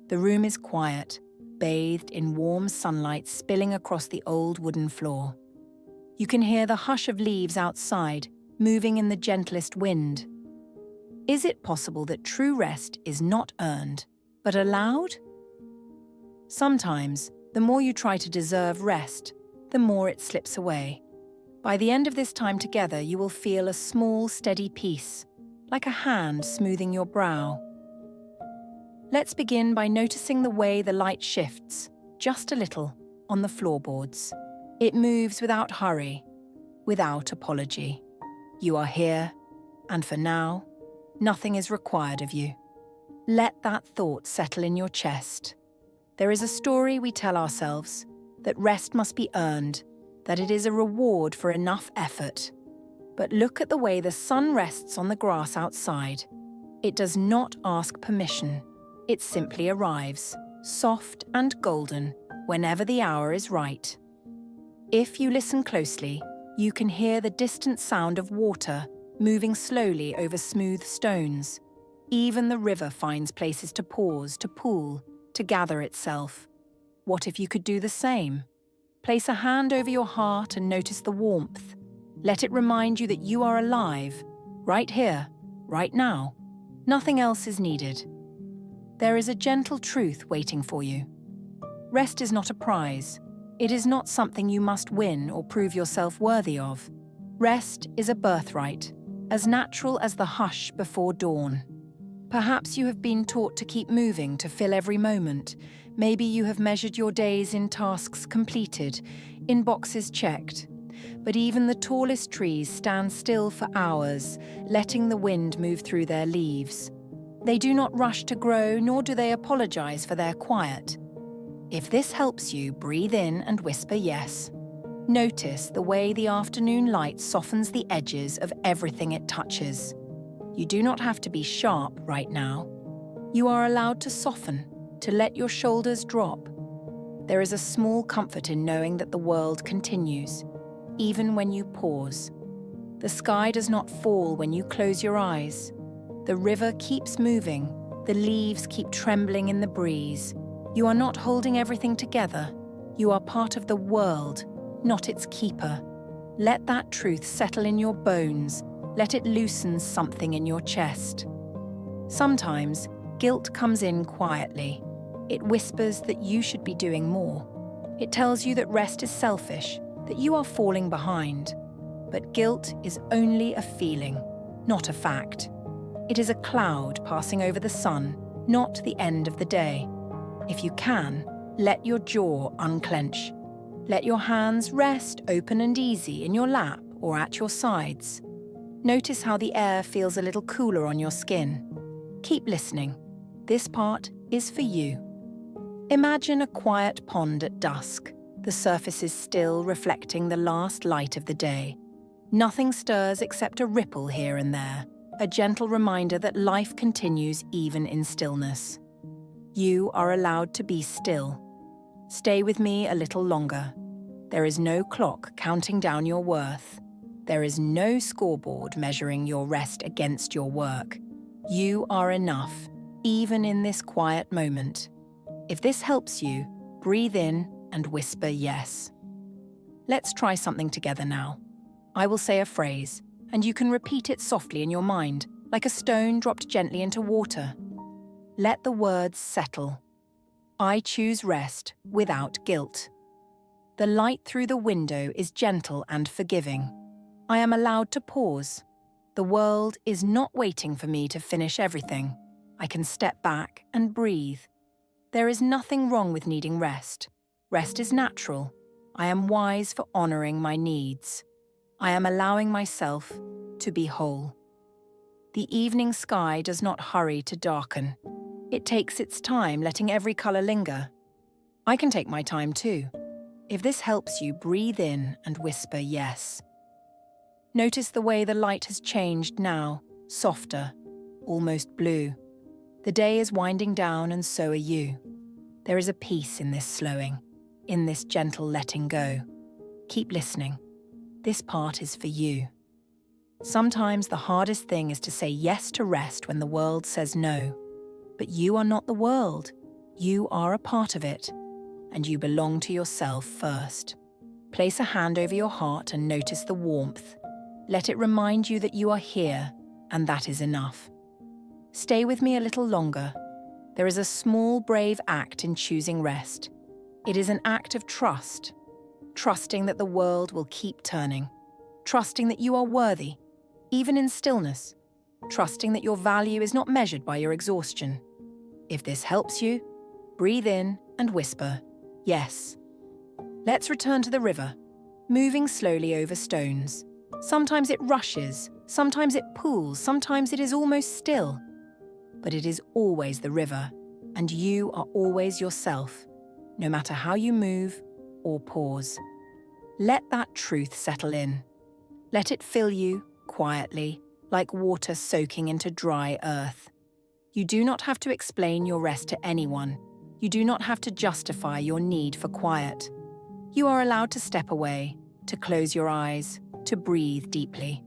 The room is quiet, bathed in warm sunlight spilling across the old wooden floor. You can hear the hush of leaves outside, moving in the gentlest wind. Is it possible that true rest is not earned, but allowed? Sometimes, the more you try to deserve rest, the more it slips away. By the end of this time together, you will feel a small, steady peace, like a hand smoothing your brow. Let's begin by noticing the way the light shifts, just a little, on the floorboards. It moves without hurry, without apology. You are here, and for now, nothing is required of you. Let that thought settle in your chest. There is a story we tell ourselves, that rest must be earned, that it is a reward for enough effort. But look at the way the sun rests on the grass outside. It does not ask permission. It simply arrives, soft and golden, whenever the hour is right. If you listen closely, you can hear the distant sound of water moving slowly over smooth stones. Even the river finds places to pause, to pool, to gather itself. What if you could do the same? Place a hand over your heart and notice the warmth. Let it remind you that you are alive, right here, right now. Nothing else is needed. There is a gentle truth waiting for you. Rest is not a prize. It is not something you must win or prove yourself worthy of. Rest is a birthright, as natural as the hush before dawn. Perhaps you have been taught to keep moving to fill every moment. Maybe you have measured your days in tasks completed, in boxes checked. But even the tallest trees stand still for hours, letting the wind move through their leaves. They do not rush to grow, nor do they apologize for their quiet. If this helps you, breathe in and whisper yes. Notice the way the afternoon light softens the edges of everything it touches. You do not have to be sharp right now. You are allowed to soften, to let your shoulders drop. There is a small comfort in knowing that the world continues, even when you pause. The sky does not fall when you close your eyes. The river keeps moving, the leaves keep trembling in the breeze. You are not holding everything together. You are part of the world, not its keeper. Let that truth settle in your bones. Let it loosen something in your chest. Sometimes, guilt comes in quietly. It whispers that you should be doing more. It tells you that rest is selfish, that you are falling behind. But guilt is only a feeling, not a fact. It is a cloud passing over the sun, not the end of the day. If you can, let your jaw unclench. Let your hands rest open and easy in your lap or at your sides. Notice how the air feels a little cooler on your skin. Keep listening. This part is for you. Imagine a quiet pond at dusk. The surface is still, reflecting the last light of the day. Nothing stirs except a ripple here and there, a gentle reminder that life continues even in stillness. You are allowed to be still. Stay with me a little longer. There is no clock counting down your worth. There is no scoreboard measuring your rest against your work. You are enough, even in this quiet moment. If this helps you, breathe in and whisper yes. Let's try something together now. I will say a phrase, and you can repeat it softly in your mind, like a stone dropped gently into water. Let the words settle. I choose rest without guilt. The light through the window is gentle and forgiving. I am allowed to pause. The world is not waiting for me to finish everything. I can step back and breathe. There is nothing wrong with needing rest. Rest is natural. I am wise for honoring my needs. I am allowing myself to be whole. The evening sky does not hurry to darken. It takes its time, letting every color linger. I can take my time too. If this helps you, breathe in and whisper yes. Notice the way the light has changed now, softer, almost blue. The day is winding down and so are you. There is a peace in this slowing, in this gentle letting go. Keep listening. This part is for you. Sometimes the hardest thing is to say yes to rest when the world says no. But you are not the world. You are a part of it, and you belong to yourself first. Place a hand over your heart and notice the warmth. Let it remind you that you are here, and that is enough. Stay with me a little longer. There is a small, brave act in choosing rest. It is an act of trust, trusting that the world will keep turning, trusting that you are worthy, even in stillness, trusting that your value is not measured by your exhaustion. If this helps you, breathe in and whisper, yes. Let's return to the river, moving slowly over stones. Sometimes it rushes, sometimes it pools, sometimes it is almost still. But it is always the river, and you are always yourself, no matter how you move or pause. Let that truth settle in. Let it fill you quietly, like water soaking into dry earth. You do not have to explain your rest to anyone. You do not have to justify your need for quiet. You are allowed to step away, to close your eyes, to breathe deeply.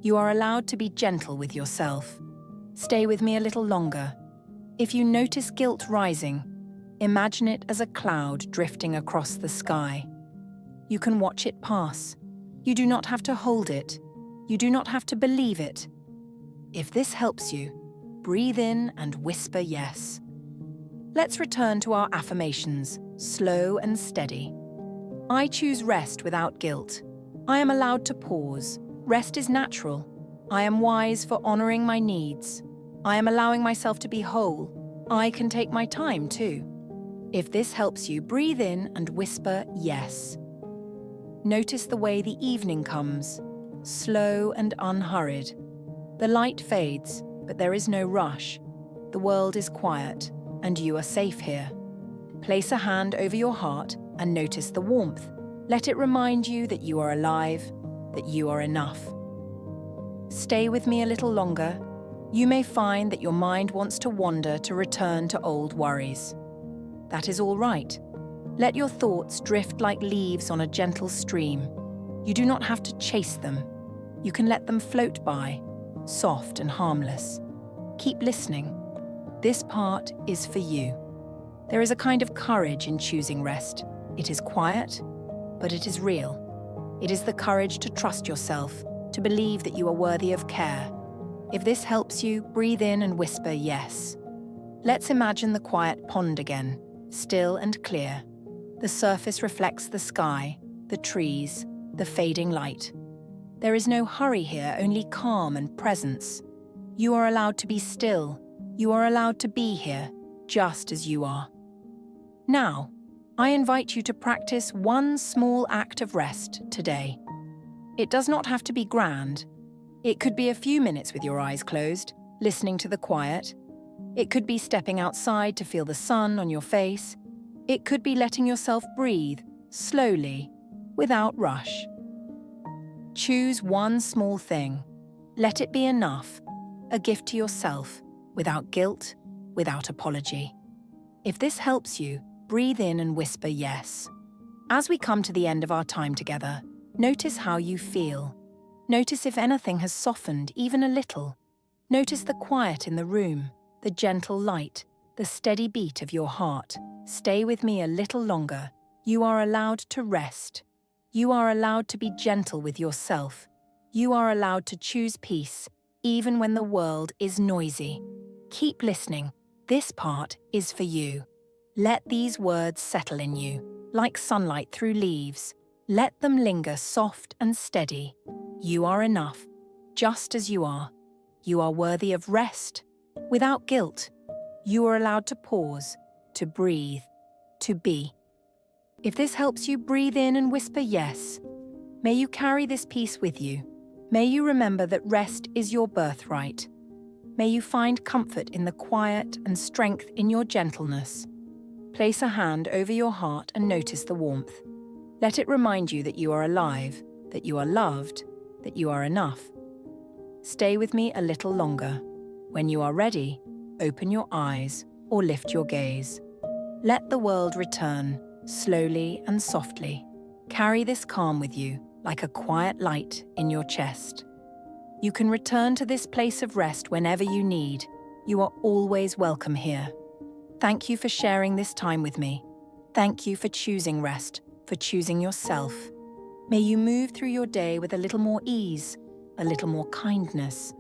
You are allowed to be gentle with yourself. Stay with me a little longer. If you notice guilt rising, imagine it as a cloud drifting across the sky. You can watch it pass. You do not have to hold it. You do not have to believe it. If this helps you, breathe in and whisper yes. Let's return to our affirmations, slow and steady. I choose rest without guilt. I am allowed to pause. Rest is natural. I am wise for honoring my needs. I am allowing myself to be whole. I can take my time too. If this helps you, breathe in and whisper yes. Notice the way the evening comes, slow and unhurried. The light fades, but there is no rush. The world is quiet, and you are safe here. Place a hand over your heart and notice the warmth. Let it remind you that you are alive, that you are enough. Stay with me a little longer. You may find that your mind wants to wander to return to old worries. That is all right. Let your thoughts drift like leaves on a gentle stream. You do not have to chase them. You can let them float by, soft and harmless. Keep listening. This part is for you. There is a kind of courage in choosing rest. It is quiet, but it is real. It is the courage to trust yourself, to believe that you are worthy of care. If this helps you, breathe in and whisper yes. Let's imagine the quiet pond again, still and clear. The surface reflects the sky, the trees, the fading light. There is no hurry here, only calm and presence. You are allowed to be still. You are allowed to be here, just as you are. Now, I invite you to practice one small act of rest today. It does not have to be grand. It could be a few minutes with your eyes closed, listening to the quiet. It could be stepping outside to feel the sun on your face. It could be letting yourself breathe, slowly, without rush. Choose one small thing. Let it be enough, a gift to yourself, without guilt, without apology. If this helps you, breathe in and whisper yes. As we come to the end of our time together, notice how you feel. Notice if anything has softened, even a little. Notice the quiet in the room, the gentle light, the steady beat of your heart. Stay with me a little longer. You are allowed to rest. You are allowed to be gentle with yourself. You are allowed to choose peace, even when the world is noisy. Keep listening. This part is for you. Let these words settle in you, like sunlight through leaves. Let them linger soft and steady. You are enough, just as you are. You are worthy of rest, without guilt. You are allowed to pause, to breathe, to be. If this helps you, breathe in and whisper yes. May you carry this peace with you. May you remember that rest is your birthright. May you find comfort in the quiet and strength in your gentleness. Place a hand over your heart and notice the warmth. Let it remind you that you are alive, that you are loved, that you are enough. Stay with me a little longer. When you are ready, open your eyes or lift your gaze. Let the world return, slowly and softly. Carry this calm with you, like a quiet light in your chest. You can return to this place of rest whenever you need. You are always welcome here. Thank you for sharing this time with me. Thank you for choosing rest, for choosing yourself. May you move through your day with a little more ease, a little more kindness,